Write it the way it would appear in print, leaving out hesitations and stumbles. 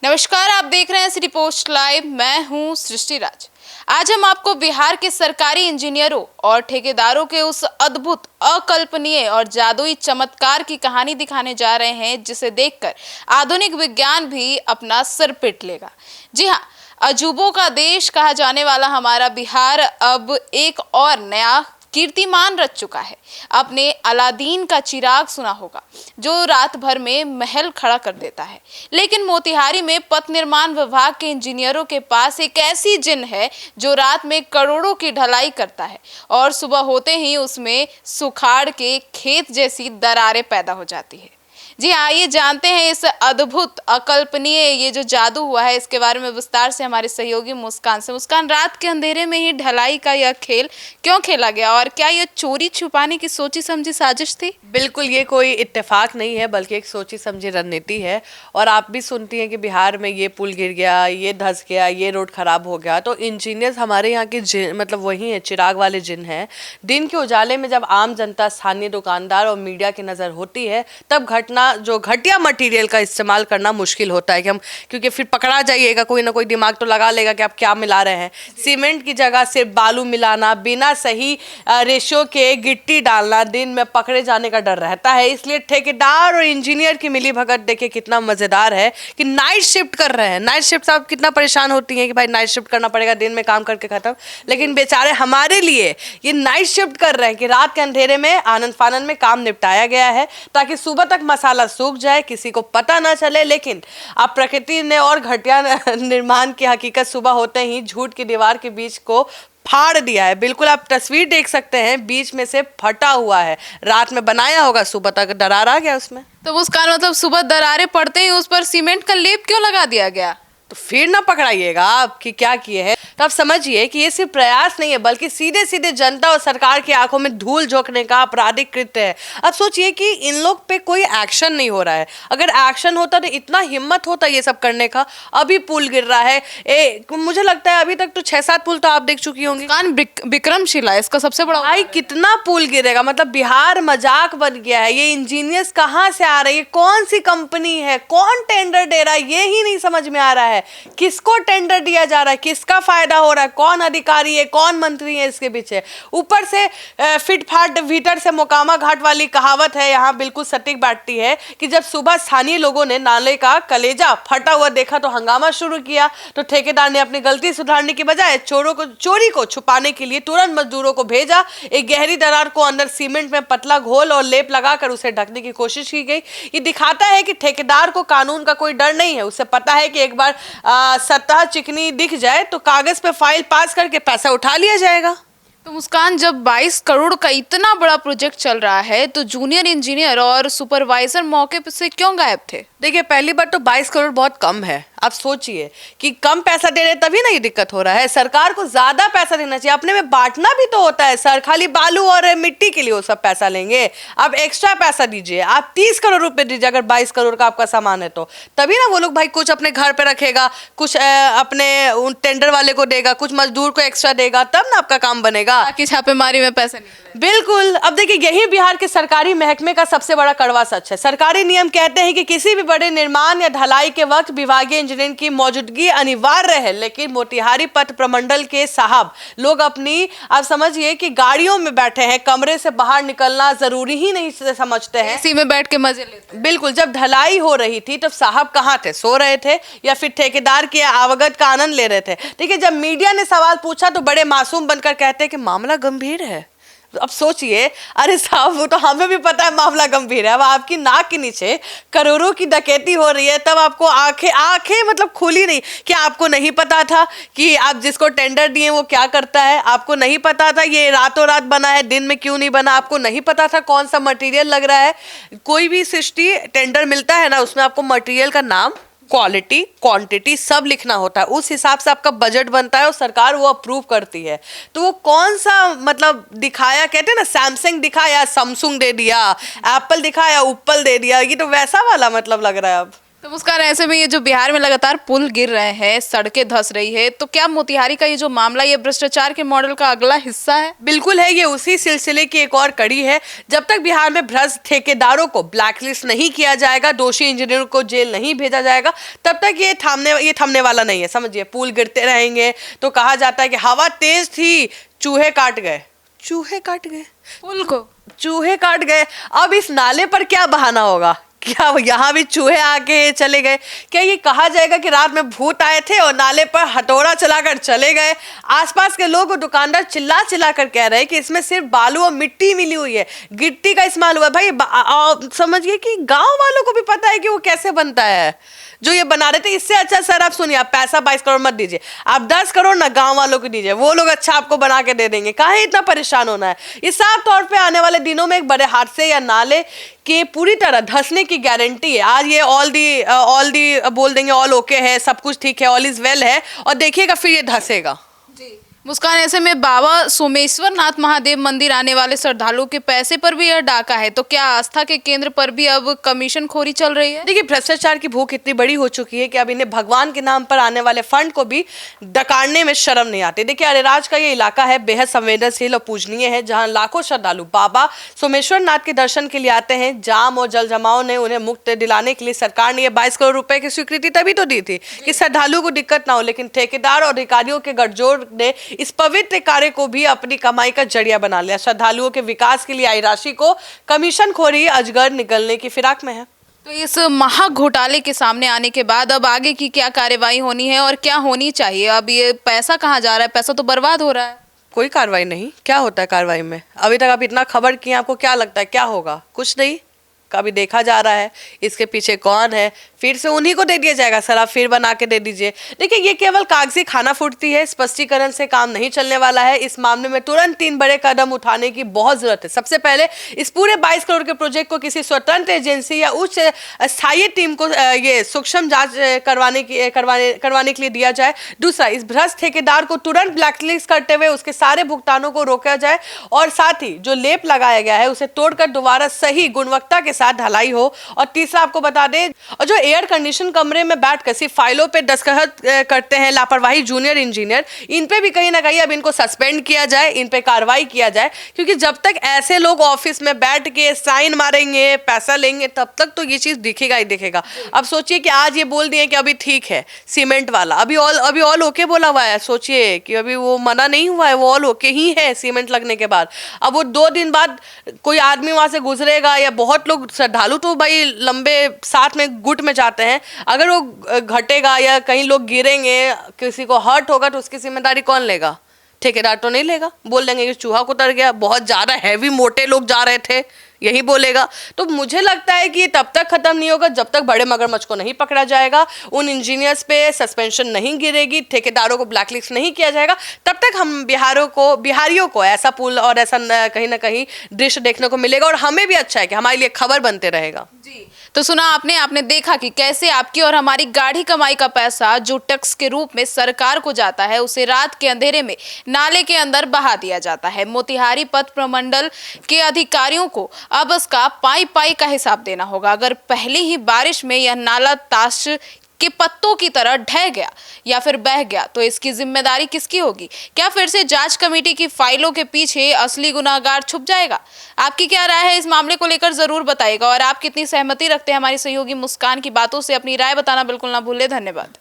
नमस्कार, आप देख रहे हैं सिटी पोस्ट लाइव। मैं हूं सृष्टि राज। आज हम आपको बिहार के सरकारी इंजीनियरों और ठेकेदारों के उस अद्भुत, अकल्पनीय और जादुई चमत्कार की कहानी दिखाने जा रहे हैं, जिसे देखकर आधुनिक विज्ञान भी अपना सिर पीट लेगा। जी हाँ, अजूबों का देश कहा जाने वाला हमारा बिहार अब एक और नया कीर्तिमान रच चुका है। आपने अलादीन का चिराग सुना होगा, जो रात भर में महल खड़ा कर देता है, लेकिन मोतिहारी में पथ निर्माण विभाग के इंजीनियरों के पास एक ऐसी जिन है जो रात में करोड़ों की ढलाई करता है और सुबह होते ही उसमें सुखाड़ के खेत जैसी दरारें पैदा हो जाती है। जी हाँ, आइए जानते हैं इस अद्भुत, अकल्पनीय ये जो जादू हुआ है, इसके बारे में विस्तार से हमारे सहयोगी मुस्कान से। मुस्कान, रात के अंधेरे में ही ढलाई का यह खेल क्यों खेला गया और क्या यह चोरी छुपाने की सोची समझी साजिश थी? बिल्कुल, ये कोई इत्तेफाक नहीं है बल्कि एक सोची समझी रणनीति है। और आप भी सुनती हैं कि बिहार में ये पुल गिर गया, ये धंस गया, ये रोड खराब हो गया, तो इंजीनियर्स हमारे यहाँ के जिन मतलब वही है, चिराग वाले जिन हैं। दिन के उजाले में जब आम जनता, स्थानीय दुकानदार और मीडिया की नज़र होती है, तब जो घटिया मटेरियल का इस्तेमाल करना मुश्किल होता है कि हम, क्योंकि फिर पकड़ा जाइएगा, कोई ना कोई दिमाग तो लगा लेगा कि आप क्या मिला रहे हैं। सीमेंट की जगह सिर्फ बालू मिलाना, बिना सही रेशो के गिट्टी डालना, दिन में पकड़े जाने का डर रहता है। इसलिए ठेकेदार और इंजीनियर की मिली भगत देखिए कितना मजेदार है कि नाइट शिफ्ट कर रहे हैं। नाइट शिफ्ट आप कितना परेशान होती हैं कि भाई नाइट शिफ्ट करना पड़ेगा, दिन में काम करके खत्म, लेकिन बेचारे हमारे लिए ये नाइट शिफ्ट कर रहे हैं कि रात के अंधेरे में आनंद फानंद में काम निपटाया गया है, ताकि सुबह तक मसाला सूख जाए, किसी को पता ना चले। लेकिन अब प्रकृति ने और घटिया निर्माण की हकीकत सुबह होते ही झूठ की दीवार के बीच को फाड़ दिया है। बिल्कुल, आप तस्वीर देख सकते हैं, बीच में से फटा हुआ है। रात में बनाया होगा, सुबह तक दरार आ गया उसमें। तो उसका मतलब सुबह दरारें पड़ते ही उस पर सीमेंट का लेप क्यों लगा दिया गया? तो फिर ना पकड़ाइएगा आप कि क्या किए हैं। तो आप समझिए कि ये सिर्फ प्रयास नहीं है, बल्कि सीधे सीधे जनता और सरकार की आंखों में धूल झोंकने का आपराधिक कृत्य है। अब सोचिए कि इन लोग पे कोई एक्शन नहीं हो रहा है। अगर एक्शन होता तो इतना हिम्मत होता ये सब करने का। अभी पुल गिर रहा है, मुझे लगता है अभी तक तो 6-7 पुल तो आप देख चुकी होंगी। विक्रमशिला इसका सबसे बड़ा। भाई कितना पुल गिरेगा, मतलब बिहार मजाक बन गया है। ये इंजीनियर्स कहाँ से आ रहे हैं, कौन सी कंपनी है, कौन टेंडर दे रहा है, ये ही नहीं समझ में आ रहा है। किसको टेंडर दिया जा रहा है, किसका फायदा हो रहा है, कौन अधिकारी है, कौन मंत्री है इसके पीछे। ऊपर से फिट फाट भीतर से मोकामा घाट वाली कहावत है, यहाँ बिल्कुल सटीक बैठती है कि जब सुबह स्थानीय लोगों ने नाले का कलेजा फटा हुआ देखा तो हंगामा शुरू किया। तो ठेकेदार ने अपनी गलती सुधारने की बजाय चोरी को छुपाने के लिए तुरंत मजदूरों को भेजा। एक गहरी दरार को अंदर सीमेंट में पतला घोल और लेप लगाकर उसे ढकने की कोशिश की गई। ये दिखाता है कि ठेकेदार को कानून का कोई डर नहीं है। उसे पता है कि एक बार सतह चिकनी दिख जाए तो कागज पे फाइल पास करके पैसा उठा लिया जाएगा। तो मुस्कान, जब 22 करोड़ का इतना बड़ा प्रोजेक्ट चल रहा है, तो जूनियर इंजीनियर और सुपरवाइजर मौके से क्यों गायब थे? देखिए, पहली बात तो 22 करोड़ बहुत कम है। आप सोचिए कि कम पैसा दे रहे तभी ना ये दिक्कत हो रहा है। सरकार को ज्यादा पैसा देना चाहिए, अपने में बांटना भी तो होता है। सर खाली बालू और मिट्टी के लिए वो सब पैसा लेंगे? आप एक्स्ट्रा पैसा दीजिए, आप 30 करोड़ रुपए दीजिए अगर 22 करोड़ का आपका सामान है तो। तभी ना वो लोग भाई कुछ अपने घर पे रखेगा, कुछ अपने टेंडर वाले को देगा, कुछ मजदूर को एक्स्ट्रा देगा, तब ना आपका काम बनेगा, ताकि छापेमारी में पैसे निकले। बिल्कुल। अब देखिए, यही बिहार के सरकारी महकमे का सबसे बड़ा कड़वा सच है। सरकारी नियम कहते हैं कि किसी भी बड़े निर्माण या ढलाई के वक्त विभागीय इंजीनियर की मौजूदगी अनिवार्य है, लेकिन मोतिहारी पथ प्रमंडल के साहब लोग अपनी, आप समझिए कि गाड़ियों में बैठे हैं, कमरे से बाहर निकलना जरूरी ही नहीं समझते हैं, इसी में बैठ के मजे लेते हैं। बिल्कुल। जब ढलाई हो रही थी तब साहब कहाँ थे, सो रहे थे या फिर ठेकेदार के आवागमन का आनंद ले रहे थे। ठीक है, जब मीडिया ने सवाल पूछा तो बड़े मासूम बनकर कहते हैं कि मामला गंभीर है। अब सोचिए, अरे साहब वो तो हमें भी पता है मामला गंभीर है। अब आपकी नाक के नीचे करोड़ों की डकैती हो रही है, तब आपको आंखें मतलब खुली नहीं? क्या आपको नहीं पता था कि आप जिसको टेंडर दिए वो क्या करता है? आपको नहीं पता था ये रातों रात बना है, दिन में क्यों नहीं बना? आपको नहीं पता था कौन सा मटेरियल लग रहा है? कोई भी सृष्टि टेंडर मिलता है ना, उसमें आपको मटेरियल का नाम, क्वालिटी, क्वांटिटी सब लिखना होता है। उस हिसाब से आपका बजट बनता है और सरकार वो अप्रूव करती है। तो वो कौन सा मतलब दिखाया, कहते हैं ना सैमसंग दिखाया समसुंग दे दिया, एप्पल दिखाया उप्पल दे दिया, ये तो वैसा वाला मतलब लग रहा है अब। तो मुस्कान, ऐसे में ये जो बिहार में लगातार पुल गिर रहे हैं, सड़कें धंस रही है, तो क्या मोतिहारी का ये जो मामला ये भ्रष्टाचार के मॉडल का अगला हिस्सा है? बिल्कुल है, ये उसी सिलसिले की एक और कड़ी है। जब तक बिहार में भ्रष्ट ठेकेदारों को ब्लैकलिस्ट नहीं किया जाएगा, दोषी इंजीनियरों को जेल नहीं भेजा जाएगा, तब तक ये थमने वाला नहीं है। समझिए, पुल गिरते रहेंगे तो कहा जाता है कि हवा तेज थी, चूहे काट गए। चूहे काट गए पुल को? चूहे काट गए। अब इस नाले पर क्या बहाना होगा? क्या यहाँ भी चूहे आके चले गए? क्या ये कहा जाएगा कि रात में भूत आए थे और नाले पर हथौड़ा चलाकर चले गए? आसपास के लोग और दुकानदार चिल्ला चिल्ला कर कह रहे हैं कि इसमें सिर्फ बालू और मिट्टी मिली हुई है, गिट्टी का इस्तेमाल हुआ है। भाई समझिए कि गांव वालों को भी पता है कि वो कैसे बनता है, जो ये बना रहे थे। इससे अच्छा सर आप सुनिए, आप पैसा 22 करोड़ मत दीजिए, आप 10 करोड़ ना गांव वालों को दीजिए, वो लोग अच्छा आपको बना के दे देंगे। काहे इतना परेशान होना है? ये साफ तौर पे आने वाले दिनों में एक बड़े हादसे या नाले के पूरी तरह धंसने की गारंटी है। आज ये ऑल दी बोल देंगे, ऑल ओके है, सब कुछ ठीक है, ऑल इज वेल है, और देखिएगा फिर ये धंसेगा। मुस्कान, ऐसे में बाबा सोमेश्वर नाथ महादेव मंदिर आने वाले श्रद्धालुओं के पैसे पर भी यह डाका है, तो क्या आस्था के केंद्र पर भी अब कमीशन खोरी चल रही है? देखिए, भ्रष्टाचार की भूख इतनी बड़ी हो चुकी है कि अब इन्हें भगवान के नाम पर आने वाले फंड को भी डकारने में शर्म नहीं आती। देखिए, अरेराज का ये इलाका है, बेहद संवेदनशील और पूजनीय है, जहां लाखों श्रद्धालु बाबा सोमेश्वर नाथ के दर्शन के लिए आते हैं। जाम और जल जमाव ने उन्हें मुक्त दिलाने के लिए सरकार ने ये 22 करोड़ रुपए की स्वीकृति तभी तो दी थी कि श्रद्धालुओं को दिक्कत ना हो, लेकिन ठेकेदार और अधिकारियों के गठजोड़ ने इस पवित्र कार्य को भी अपनी कमाई का जरिया बना लिया। श्रद्धालुओं के विकास के लिए आई राशि को कमीशन खोरी अजगर निकलने की फिराक में है। तो इस महा घोटाले के सामने आने के बाद अब आगे की क्या कार्रवाई होनी है और क्या होनी चाहिए? अब ये पैसा कहाँ जा रहा है? पैसा तो बर्बाद हो रहा है। कोई कार्रवाई नहीं। क्या होता है कार्रवाई में? अभी तक आप इतना खबर किए, आपको क्या लगता है क्या होगा? कुछ नहीं। कभी देखा जा रहा है इसके पीछे कौन है, फिर से उन्हीं को दे दिया जाएगा। सर आप फिर बना के दे दीजिए। देखिए, ये केवल कागजी खाना फूटती है, स्पष्टीकरण से काम नहीं चलने वाला है। इस मामले में तुरंत 3 बड़े कदम उठाने की बहुत जरूरत है। सबसे पहले इस पूरे 22 करोड़ के प्रोजेक्ट को किसी स्वतंत्र एजेंसी या उच्च स्थायी टीम को ये सूक्ष्म जांच करवाने के लिए दिया जाए। दूसरा, इस भ्रष्ट ठेकेदार को तुरंत ब्लैकलिस्ट करते हुए उसके सारे भुगतानों को रोका जाए, और साथ ही जो लेप लगाया गया है उसे तोड़कर दोबारा सही गुणवत्ता के साथ ढलाई हो। और तीसरा, आपको बता दें, और जो एयर कंडीशन कमरे में बैठकर सिर्फ फाइलों पे दस्तखत करते हैं लापरवाही जूनियर इंजीनियर, इन पे भी कहीं ना कहीं अब इनको सस्पेंड किया जाए, इन पे कार्रवाई किया जाए। क्योंकि जब तक ऐसे लोग ऑफिस में बैठ के साइन मारेंगे, पैसा लेंगे, तब तक तो ये चीज दिखेगा ही दिखेगा। अब सोचिए कि आज ये बोल दिए कि अभी ठीक है सीमेंट वाला, अभी ऑल ओके बोला हुआ है। सोचिए कि अभी वो मना नहीं हुआ है, वो ऑल ओके ही है सीमेंट लगने के बाद। अब वो 2 दिन बाद कोई आदमी वहां से गुजरेगा, या बहुत लोग श्रद्धालु तो भाई लंबे साथ में गुट में जाते हैं, अगर वो घटेगा या कहीं लोग गिरेंगे, किसी को हर्ट होगा, तो उसकी जिम्मेदारी कौन लेगा? ठेकेदार तो नहीं लेगा। बोल देंगे कि चूहा उतर गया, बहुत ज्यादा हैवी मोटे लोग जा रहे थे, यही बोलेगा। तो मुझे लगता है कि ये तब तक खत्म नहीं होगा जब तक बड़े मगरमच्छ को नहीं पकड़ा जाएगा, उन इंजीनियर्स पे सस्पेंशन नहीं गिरेगी, ठेकेदारों को ब्लैकलिस्ट नहीं किया जाएगा, तब तक हम बिहारियों को ऐसा पुल और ऐसा कहीं ना कहीं दृश्य देखने को मिलेगा। और हमें भी अच्छा है कि हमारे लिए खबर बनते रहेगा। जी, तो सुना आपने देखा कि कैसे आपकी और हमारी गाढ़ी कमाई का पैसा जो टैक्स के रूप में सरकार को जाता है, उसे रात के अंधेरे में नाले के अंदर बहा दिया जाता है। मोतिहारी पथ प्रमंडल के अधिकारियों को अब इसका पाई का हिसाब देना होगा। अगर पहली ही बारिश में यह नाला ताश के पत्तों की तरह ढह गया या फिर बह गया, तो इसकी जिम्मेदारी किसकी होगी? क्या फिर से जांच कमेटी की फाइलों के पीछे असली गुनाहगार छुप जाएगा? आपकी क्या राय है इस मामले को लेकर जरूर बताइएगा, और आप कितनी सहमति रखते हैं हमारी सहयोगी मुस्कान की बातों से? अपनी राय बताना बिल्कुल ना भूलें। धन्यवाद।